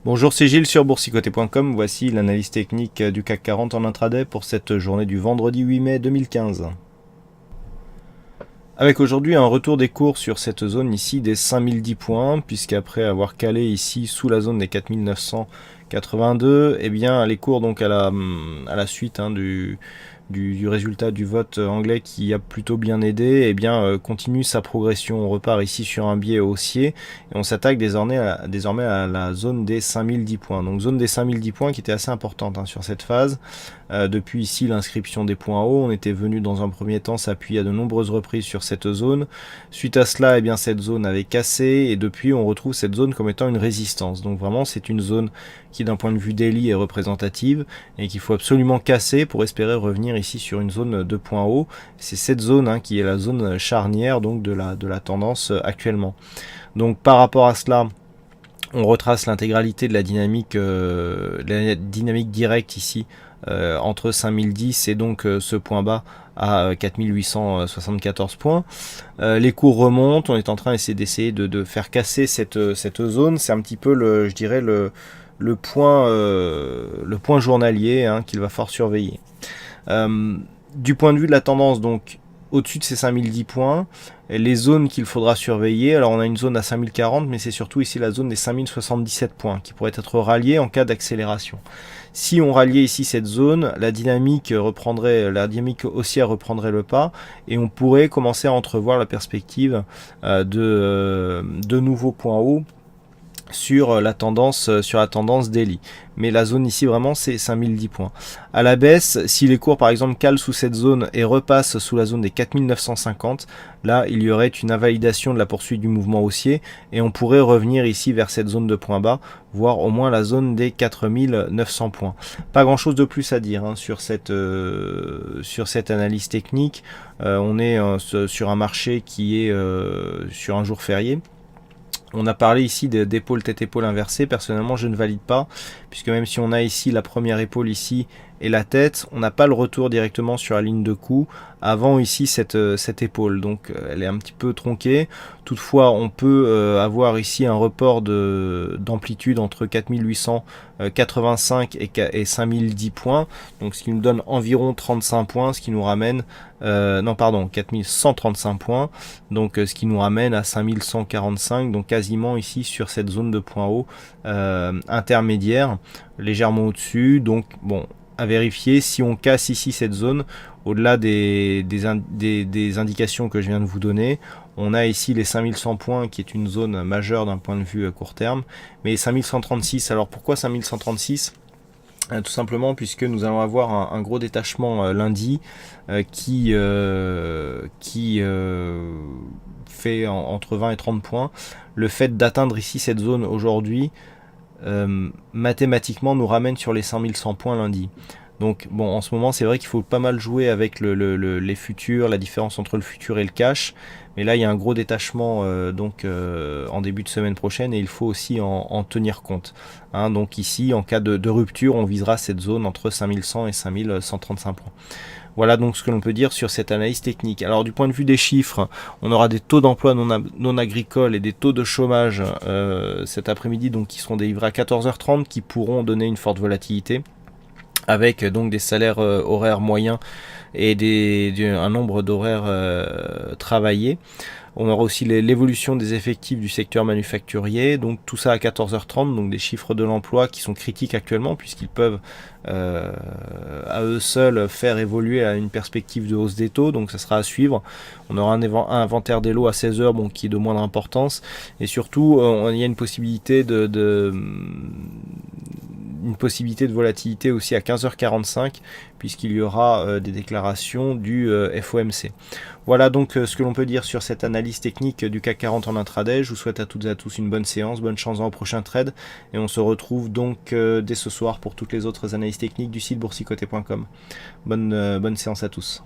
Bonjour, c'est Gilles sur boursicoté.com. Voici l'analyse technique du CAC 40 en intraday pour cette journée du vendredi 8 mai 2015. Avec aujourd'hui un retour des cours sur cette zone ici des 5010 points, puisqu'après avoir calé ici sous la zone des 4982, eh bien les cours donc à la suite du résultat du vote anglais qui a plutôt bien aidé, eh bien continue sa progression. On repart ici sur un biais haussier et on s'attaque désormais à la zone des 5010 points. Donc zone des 5010 points qui était assez importante sur cette phase. Depuis ici l'inscription des points hauts, on était venu dans un premier temps s'appuyer à de nombreuses reprises sur cette zone. Suite à cela, eh bien cette zone avait cassé et depuis on retrouve cette zone comme étant une résistance. Donc vraiment c'est une zone qui d'un point de vue daily est représentative et qu'il faut absolument casser pour espérer revenir ici sur une zone de points hauts. C'est cette zone qui est la zone charnière donc de la tendance actuellement. Donc par rapport à cela, on retrace l'intégralité de la dynamique directe ici entre 5010 et donc ce point bas à 4874 points. Les cours remontent, on est en train d'essayer de faire casser cette zone. C'est un petit peu je dirais le point journalier qu'il va falloir surveiller. Du point de vue de la tendance, donc au-dessus de ces 5010 points, les zones qu'il faudra surveiller, alors on a une zone à 5040, mais c'est surtout ici la zone des 5077 points qui pourrait être ralliée en cas d'accélération. Si on ralliait ici cette zone, la dynamique haussière reprendrait le pas et on pourrait commencer à entrevoir la perspective de nouveaux points hauts sur la tendance daily. Mais la zone ici vraiment c'est 5010 points. À la baisse, si les cours par exemple calent sous cette zone et repassent sous la zone des 4950, là il y aurait une invalidation de la poursuite du mouvement haussier et on pourrait revenir ici vers cette zone de point bas, voire au moins la zone des 4900 points. Pas grand chose de plus à dire sur cette analyse technique. On est sur un marché qui est sur un jour férié. On a parlé ici d'épaule tête-épaule inversée. Personnellement, je ne valide pas, puisque même si on a ici la première épaule ici et la tête, on n'a pas le retour directement sur la ligne de coup avant ici cette épaule. Donc elle est un petit peu tronquée. Toutefois, on peut avoir ici un report d'amplitude entre 4885 et 5010 points. Donc ce qui nous donne environ 35 points, ce qui nous ramène 4135 points, donc ce qui nous ramène à 5145, donc quasiment ici sur cette zone de points hauts intermédiaire, légèrement au-dessus. Donc bon, à vérifier si on casse ici cette zone, au-delà des indications que je viens de vous donner. On a ici les 5100 points qui est une zone majeure d'un point de vue court terme, mais 5136, alors pourquoi 5136 ? Tout simplement puisque nous allons avoir un gros détachement lundi qui fait entre 20 et 30 points. Le fait d'atteindre ici cette zone aujourd'hui mathématiquement nous ramène sur les 5100 points lundi. Donc bon, en ce moment c'est vrai qu'il faut pas mal jouer avec les futurs, la différence entre le futur et le cash, mais là il y a un gros détachement en début de semaine prochaine et il faut aussi en tenir compte. Donc ici en cas de rupture on visera cette zone entre 5100 et 5135 points. Voilà donc ce que l'on peut dire sur cette analyse technique. Alors du point de vue des chiffres, on aura des taux d'emploi non agricoles et des taux de chômage cet après-midi, donc qui seront délivrés à 14h30, qui pourront donner une forte volatilité, avec donc des salaires horaires moyens et un nombre d'horaires travaillés. On aura aussi l'évolution des effectifs du secteur manufacturier, donc tout ça à 14h30, donc des chiffres de l'emploi qui sont critiques actuellement puisqu'ils peuvent à eux seuls faire évoluer à une perspective de hausse des taux, donc ça sera à suivre. On aura un inventaire des lots à 16h qui est de moindre importance et surtout il y a une possibilité de volatilité aussi à 15h45 puisqu'il y aura des déclarations du FOMC. Voilà donc ce que l'on peut dire sur cette analyse technique du CAC 40 en intraday. Je vous souhaite à toutes et à tous une bonne séance, bonne chance dans le prochain trade et on se retrouve donc dès ce soir pour toutes les autres analyses techniques du site boursicoté.com. Bonne séance à tous.